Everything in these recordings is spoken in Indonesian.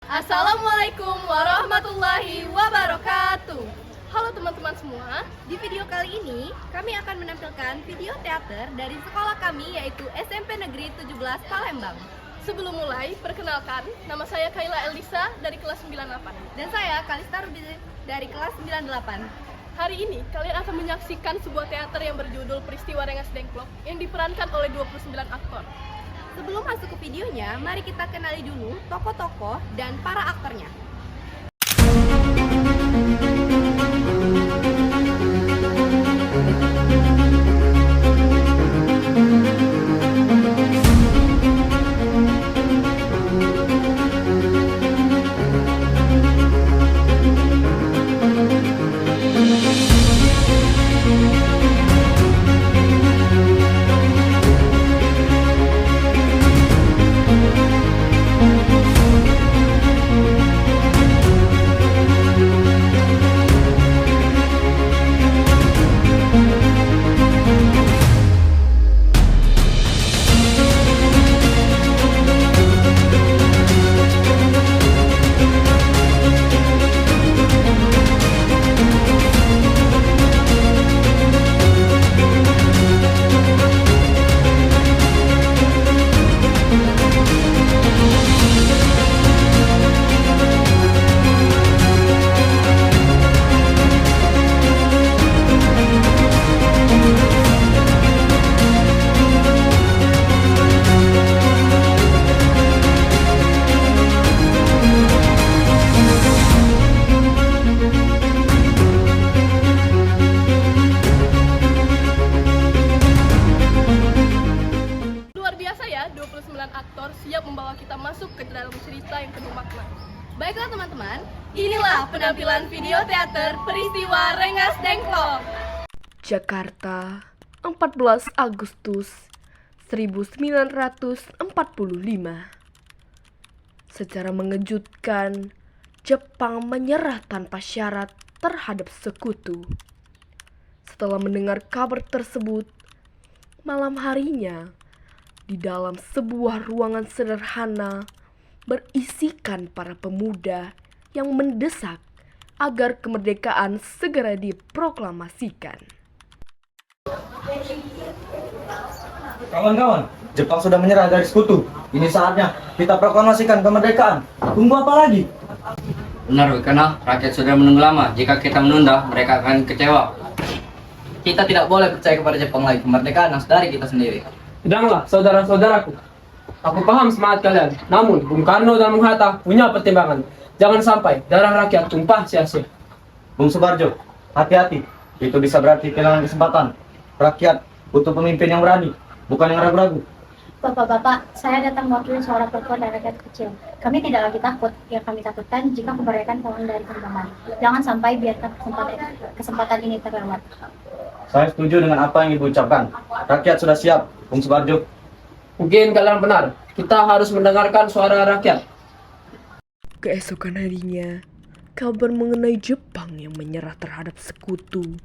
Assalamualaikum warahmatullahi wabarakatuh. Halo teman-teman semua, di video kali ini kami akan menampilkan video teater dari sekolah kami yaitu SMP Negeri 17 Palembang. Sebelum mulai, perkenalkan, nama saya Kayla Elisa dari kelas 98. Dan saya Kalista Rudi dari kelas 98. Hari ini kalian akan menyaksikan sebuah teater yang berjudul Peristiwa Rengas Dengklok yang diperankan oleh 29 aktor. Sebelum masuk ke videonya, mari kita kenali dulu tokoh-tokoh dan para aktornya. Aktor siap membawa kita masuk ke dalam cerita yang penuh makna. Baiklah teman-teman, inilah penampilan video teater Peristiwa Rengas Dengklok. Jakarta, 14 Agustus 1945. Secara mengejutkan, Jepang menyerah tanpa syarat terhadap sekutu. Setelah mendengar kabar tersebut, malam harinya, di dalam sebuah ruangan sederhana berisikan para pemuda yang mendesak agar kemerdekaan segera diproklamasikan. Kawan-kawan, Jepang sudah menyerah dari sekutu. Ini saatnya kita proklamasikan kemerdekaan. Tunggu apa lagi? Benar, karena rakyat sudah menunggu lama. Jika kita menunda, mereka akan kecewa. Kita tidak boleh percaya kepada Jepang lagi. Kemerdekaan harus dari kita sendiri. Sedanglah, saudara-saudaraku, aku paham semangat kalian. Namun, Bung Karno dan Bung Hatta punya pertimbangan. Jangan sampai darah rakyat tumpah sia-sia. Bung Subarjo, hati-hati. Itu bisa berarti kehilangan kesempatan. Rakyat butuh pemimpin yang berani, bukan yang ragu-ragu. Bapak-bapak, saya datang mewakili suara perempuan dan rakyat kecil. Kami tidak lagi takut. Yang kami takutkan jika kemerdekaan pulang dari kegemaran. Jangan sampai biarkan kesempatan ini terlewat. Saya setuju dengan apa yang Ibu ucapkan. Rakyat sudah siap, Bung Subarjo. Mungkin kalian benar. Kita harus mendengarkan suara rakyat. Keesokan harinya, kabar mengenai Jepang yang menyerah terhadap sekutu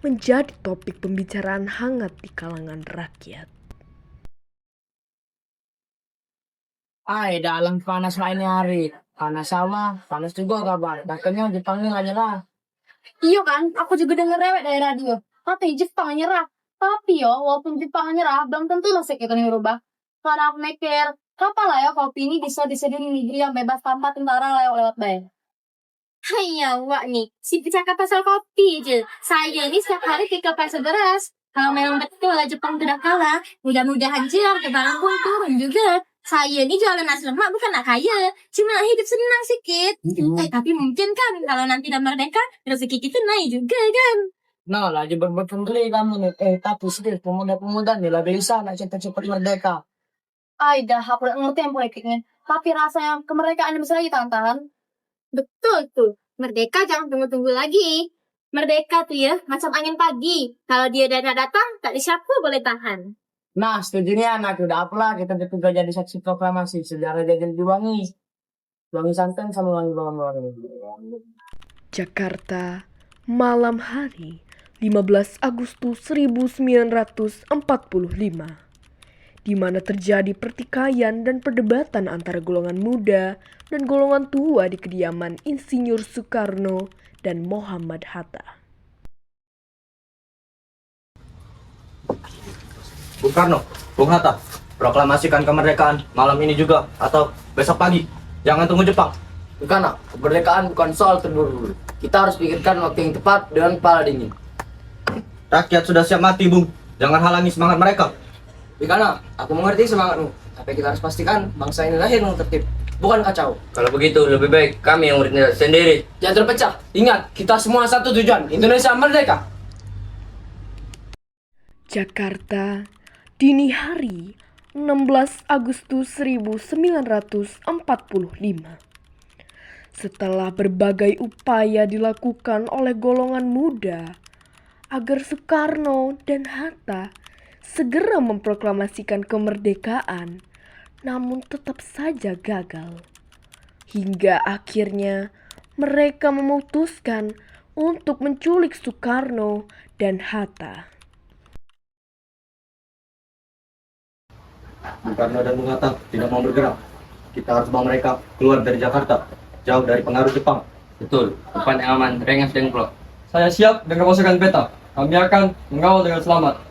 menjadi topik pembicaraan hangat di kalangan rakyat. Ay, dalang panas lah ini hari. Panas sama, panas juga kabar. Katanya Jepangnya nggak nyerah. Iya kan, aku juga dengar rewet dari radio. Katanya Jepang nyerah. Tapi walaupun Jepang nyerah, belum tentu nasib kita yang berubah. Karena aku mikir, kapan lah ya kopi ini bisa disediain di negeri yang bebas tanpa tentara lewat-lewat bayar. Haiya, wak nih, si bercakap pasal kopi aja. Saya ini setiap hari 3 peso beras. Kalau memang betul Jepang sudah kalah, mudah-mudahan aja harga pun turun juga. Saya ini jualan nasi lemak bukan nak kaya, cuma hidup senang sikit. Tapi mungkin kan kalau nanti udah merdeka, rezeki kita naik juga kan. No, lagi berbuat pembeli kamu nih. Tapi sedih, pemuda-pemuda nih lah bisa nak cepat-cepat merdeka. Ay, dah aku udah ngerti yang politiknya. Tapi rasanya kemerdekaan bisa lagi tahan-tahan. Betul tuh, merdeka jangan tunggu-tunggu lagi. Merdeka tuh ya, macam angin pagi. Kalau dia dana datang, tak disiapa boleh tahan. Nah, setuju nih anak. Udah apalah kita juga jadi saksi proklamasi. Sejarah dia jadi diwangi. Wangi santan sama wangi bawang-bawang. Jakarta, malam hari 15 Agustus 1945. di mana terjadi pertikaian dan perdebatan antara golongan muda dan golongan tua di kediaman Insinyur Soekarno dan Muhammad Hatta. Bung Karno, Bung Hatta, proklamasikan kemerdekaan malam ini juga atau besok pagi. Jangan tunggu Jepang. Bukan, kemerdekaan bukan soal terburu-buru. Kita harus pikirkan waktu yang tepat dengan kepala dingin. Rakyat sudah siap mati, Bung. Jangan halangi semangat mereka. Bikana, aku mengerti semangatmu. Tapi kita harus pastikan bangsa ini lahir yang tertib, bukan kacau. Kalau begitu lebih baik kami yang berinisiatif sendiri. Jangan terpecah. Ingat, kita semua satu tujuan. Indonesia merdeka. Jakarta, dini hari 16 Agustus 1945. Setelah berbagai upaya dilakukan oleh golongan muda agar Soekarno dan Hatta segera memproklamasikan kemerdekaan, namun tetap saja gagal. Hingga akhirnya mereka memutuskan untuk menculik Soekarno dan Hatta. Bung Karno dan Bung Hatta tidak mau bergerak. Kita harus bawa mereka keluar dari Jakarta, jauh dari pengaruh Jepang. Betul, tempat yang aman, Rengas Dengklok. Saya siap dengan pasukan peta. Kami akan mengawal dengan selamat.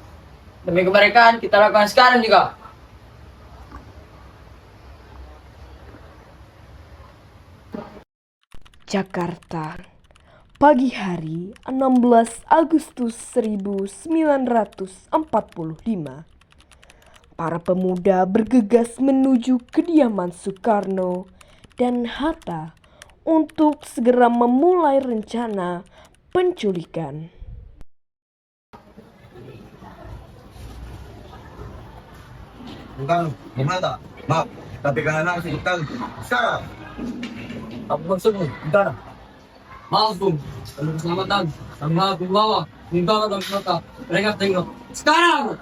Demi kemerdekaan, kita lakukan sekarang juga. Jakarta, pagi hari 16 Agustus 1945. Para pemuda bergegas menuju kediaman Soekarno dan Hatta untuk segera memulai rencana penculikan. Bung Karno, Bung Hatta, maaf, tapi karena harus ikut sekarang. Apa maksudmu? Bikana. Maaf, Bung. Untuk keselamatan, kami harus membawa dan kota Rengas Dengklok. Sekarang!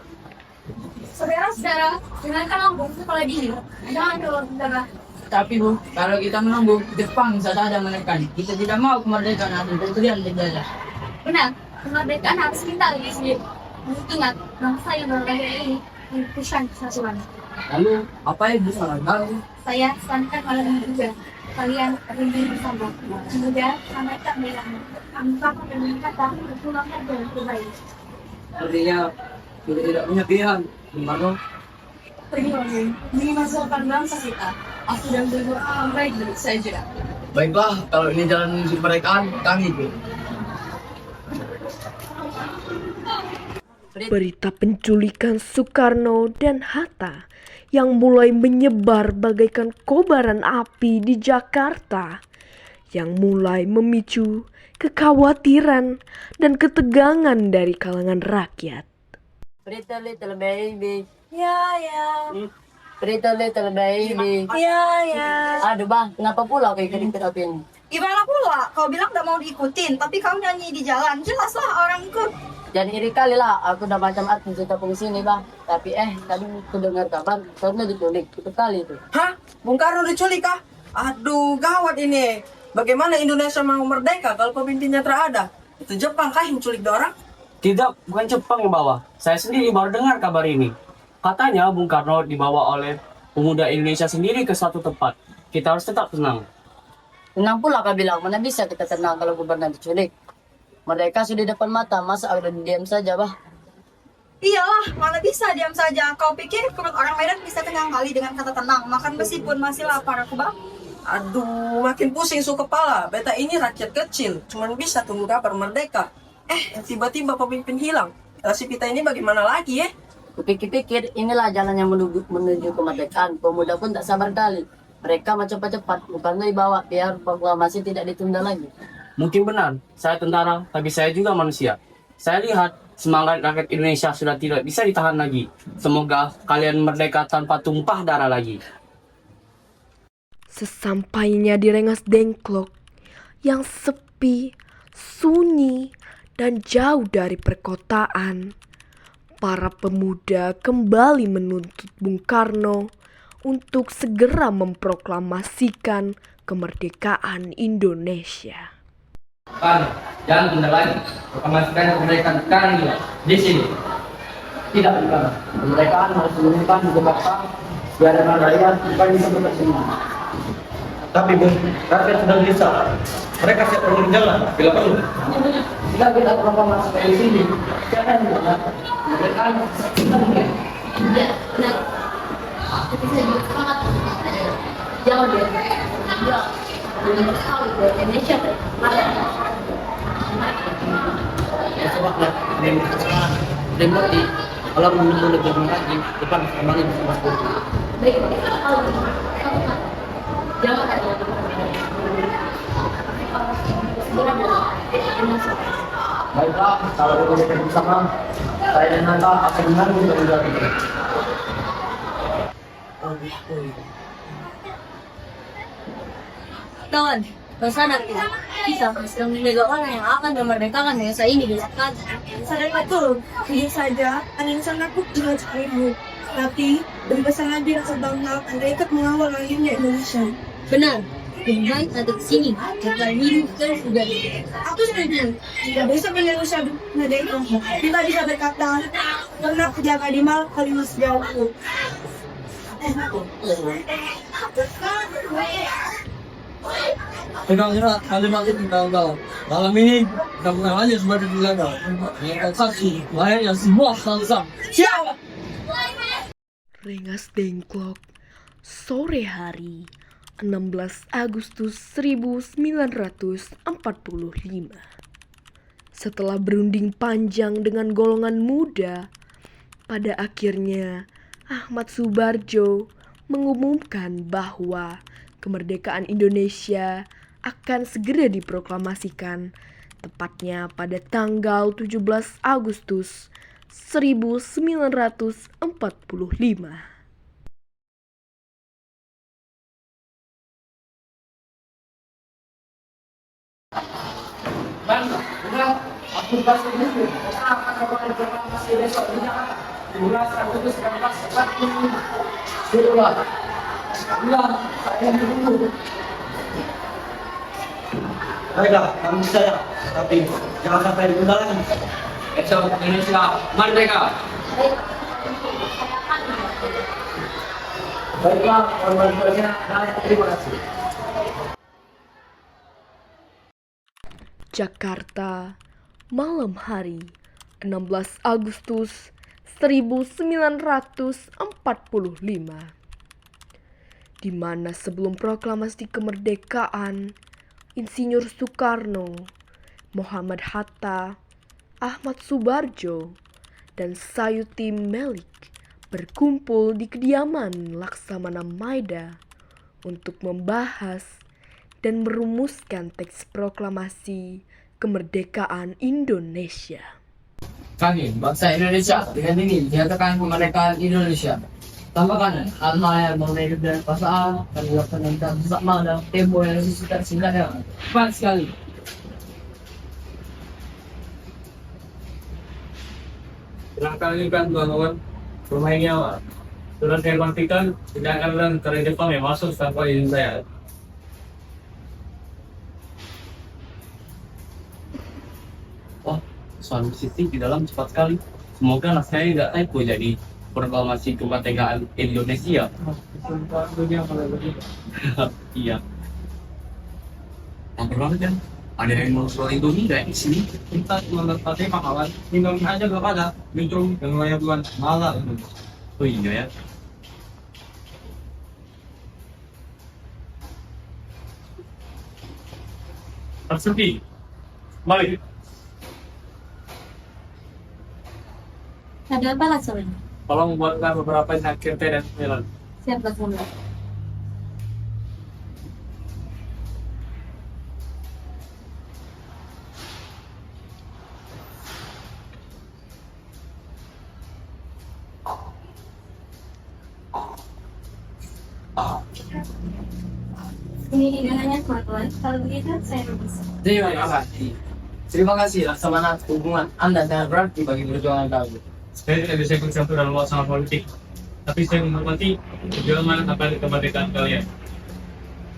Saudara-saudara, dengarkan lambung kepala dingin. Jangan keluar darah. Tapi Bu, kalau kita menunggu, Jepang bisa saja menekan. Kita tidak mau kemerdekaan atau terjadi dijajah. Benar, kemerdekaan harus kita lihat sendiri. Ingat, bangsa yang berbeda ini membutuhkan kesatuan. Lalu, apa yang bisa lakukan? Saya sarankan malam ini juga. Kalian berhenti bersama. Semoga sampai tak bilang. Angka dan kata berpulangkan dengan terbaik. Artinya, kita tidak punya pilihan. Bung Pergi lagi, menghasilkan bangsa kita. Aku dan berbuat yang baik dulu saja. Baiklah, kalau ini jalan menuju kemerdekaan, kami ikut. Berita penculikan Soekarno dan Hatta yang mulai menyebar bagaikan kobaran api di Jakarta, yang mulai memicu kekhawatiran dan ketegangan dari kalangan rakyat. Pretty little baby. Ya, ya. Pretty little baby. Ya, ya. Aduh bang, kenapa pula kayak kedikit api ini? Gimana pula? Kau bilang gak mau diikutin, tapi kau nyanyi di jalan. Jelaslah orang ikut. Jadi iri kali lah, aku udah macam artis cerita di sini bang. Tapi tadi aku dengar kabar, karena diculik. Itu kali itu. Hah? Bung Karno diculik kah? Aduh, gawat ini. Bagaimana Indonesia mau merdeka kalau pemimpinnya tak ada? Itu Jepang kah yang menculik orang? Tidak, bukan Jepang yang bawa. Saya sendiri baru dengar kabar ini. Katanya Bung Karno dibawa oleh pemuda Indonesia sendiri ke suatu tempat. Kita harus tetap tenang. Tenang pula kau bilang, mana bisa kita tenang kalau gubernur diculik? Mereka sudah depan mata, masa ada diam saja bah? Iyalah, mana bisa diam saja. Kau pikir perut orang Medan bisa tenang kali dengan kata tenang, makan meskipun masih lapar aku bang? Aduh, makin pusing su kepala. Beta ini rakyat kecil, cuman bisa tunggu kabar merdeka. Tiba-tiba pemimpin hilang. Nasib kita ini bagaimana lagi ya? Kupikir-pikir, inilah jalan yang menuju kemerdekaan. Pemuda pun tak sabar kali. Mereka mau cepat-cepat, bukan dibawa biar proklamasi tidak ditunda lagi. Mungkin benar, saya tentara, tapi saya juga manusia. Saya lihat semangat rakyat Indonesia sudah tidak bisa ditahan lagi. Semoga kalian merdeka tanpa tumpah darah lagi. Sesampainya di Rengas Dengklok yang sepi, sunyi, dan jauh dari perkotaan, para pemuda kembali menuntut Bung Karno untuk segera memproklamasikan kemerdekaan Indonesia. Kan, jangan tunda lagi. Proklamasikan kemerdekaan sekarang juga. Di sini. Tidak, bukan. Kemerdekaan harus diumumkan di Jakarta biar dengan rakyat bukan bisa berkesimpulan. Tapi Bung, rakyat sedang gelisah. Mereka siap turun jalan bila perlu. Jika kita proklamasi dari sini, siapa yang benar? Kemerdekaan kita punya. Ya, benar. Tapi saya juga semangat. Jangan deh. Ya, benar sekali buat Indonesia. Sebabnya, demokrasi kalau menunggu lebih lagi, depan kembali bisa masuk. Baik, jangan Baiklah, kalau kita bersama, saya dan Nata akan menanggung tanggung jawab ini. Kawan, bersama kita sedang menjaga orang yang akan memerdekakan desa ini di Jakarta. Sadar betul, hanya saja angin sangat juga sekaligus. Tapi berbesar lagi rasa bangga anda ikut mengawal lahirnya Indonesia. Benar, lebih baik ada di sini daripada hidup terus juga. Aku setuju. Jika besok Indonesia merdeka, kita bisa berkata pernah jaga di mal kalimat sejauh. Tengah-tengah kalimat itu tentang malam ini kita bukan hanya sebagai tenaga, melainkan saksi layaknya sebuah bangsa. Siap! Rengas Dengklok, sore hari 16 Agustus 1945. Setelah berunding panjang dengan golongan muda, pada akhirnya Ahmad Subarjo mengumumkan bahwa kemerdekaan Indonesia akan segera diproklamasikan, tepatnya pada tanggal 17 Agustus 1945. Benar, aku kasih dulu. Kita akan melakukan proklamasi besok di Jakarta. 17 Agustus 1945. Sudah. Saya menunggu. Baiklah, kami percaya. Tapi jangan sampai ditunda lagi. Esok Indonesia merdeka. Baiklah, korban-korbannya, terima kasih. Jakarta, malam hari 16 Agustus 1945, di mana sebelum proklamasi kemerdekaan, Insinyur Soekarno, Muhammad Hatta, Ahmad Subarjo, dan Sayuti Melik berkumpul di kediaman Laksamana Maida untuk membahas dan merumuskan teks proklamasi kemerdekaan Indonesia. Kami, bangsa Indonesia, dengan ini dinyatakan kemerdekaan Indonesia. Tanpa kanan, hal-hal yang mengenai hidup dan perasaan, kami akan menentang bersama dalam tempo yang lebih singkat. Cepat sekali. Silahkan ini kan kawan bermainnya. Surat saya pastikan tidak akan dari Jepang yang masuk tanpa izin saya. Wah, soal Siti di dalam cepat sekali. Semoga naskahnya tidak typo jadi proklamasi kemerdekaan Indonesia. Iya. Mantap banget kan? Ada yang mau soal Indomie nggak di sini? Kita cuma pakai kawan. Indomie aja gak ada. Minum yang layak bukan malah. Oh iya ya. Tersepi. Mari. Ada apa Laksamana? Tolong buatkan beberapa nakir teh dan melon. Siap Laksamana. Ini hidangannya teman-teman. Kalau begitu saya permisi. Terima kasih. Terima kasih Laksamana, hubungan Anda sangat berarti bagi perjuangan kami. Saya tidak bisa ikut campur dalam urusan politik, tapi saya menghormati perjuangan akan kemerdekaan kalian.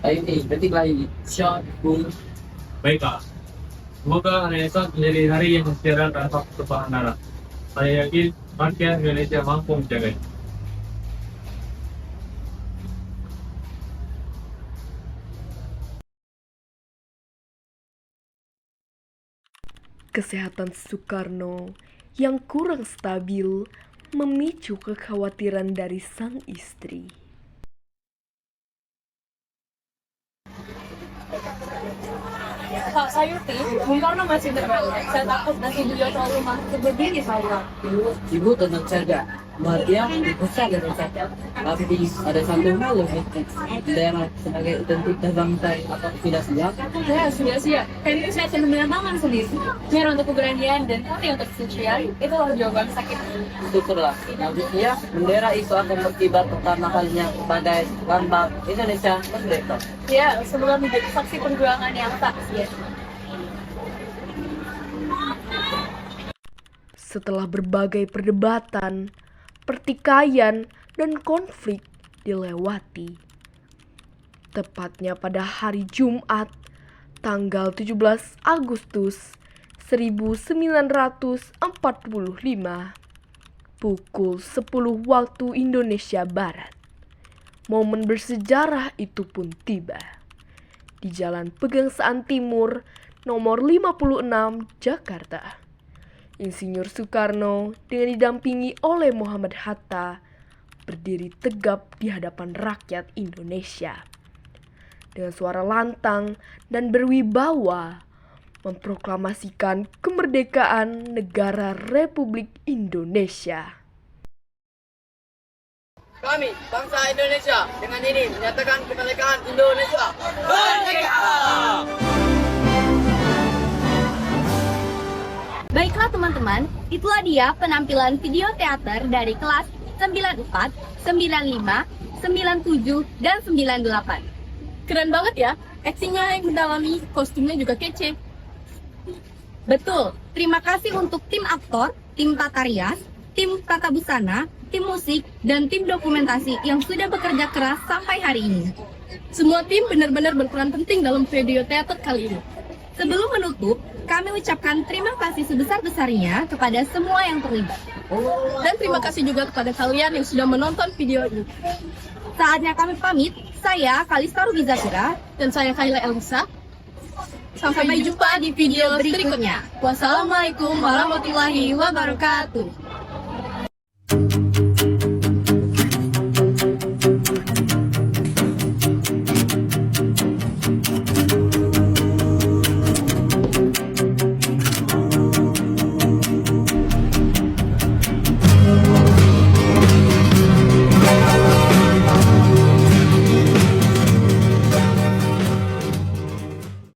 Ayo, detik lagi. Siap, Bung. Baiklah. Semoga hari esok menjadi hari yang sejarah tanpa perubahan arah. Saya yakin rakyat Indonesia mampu menjaganya. Kesehatan Soekarno yang kurang stabil memicu kekhawatiran dari sang istri. Kak Sayuti, Bung Karno masih terbaik. Saya takut nanti beliau terlalu masuk berdiri saya. Ibu tenang saja. Dia besar dari saya. Tapi ada satu hal yang daerah sebagai identitas bangsa apa tidak siap? Saya sudah siap. Kali ini saya sudah menandaman sendiri. Biar untuk keberanian dan hati untuk kesucian, itulah jawaban sakit. Syukurlah. Nantinya bendera itu akan berkibar pertama kalinya pada lambang Indonesia merdeka. Ya, semoga menjadi saksi perjuangan yang tak sia. Setelah berbagai perdebatan, pertikaian, dan konflik dilewati, tepatnya pada hari Jumat, tanggal 17 Agustus 1945, pukul 10 waktu Indonesia Barat. Momen bersejarah itu pun tiba di Jalan Pegangsaan Timur nomor 56 Jakarta. Insinyur Soekarno dengan didampingi oleh Muhammad Hatta berdiri tegap di hadapan rakyat Indonesia. Dengan suara lantang dan berwibawa memproklamasikan kemerdekaan negara Republik Indonesia. Kami, bangsa Indonesia, dengan ini menyatakan kemerdekaan Indonesia. Merdeka! Baiklah teman-teman, itulah dia penampilan video teater dari kelas 94, 95, 97, dan 98. Keren banget ya, actingnya yang mendalami, kostumnya juga kece. Betul, terima kasih untuk tim aktor, tim tata rias, tim tata busana, tim musik, dan tim dokumentasi yang sudah bekerja keras sampai hari ini. Semua tim benar-benar berperan penting dalam video teater kali ini. Sebelum menutup, kami ucapkan terima kasih sebesar-besarnya kepada semua yang terlibat. Dan terima kasih juga kepada kalian yang sudah menonton video ini. Saatnya kami pamit, saya Kalista Rubizakira, Dan saya Kayla Elisa. Sampai jumpa di video berikutnya. Wassalamualaikum warahmatullahi wabarakatuh.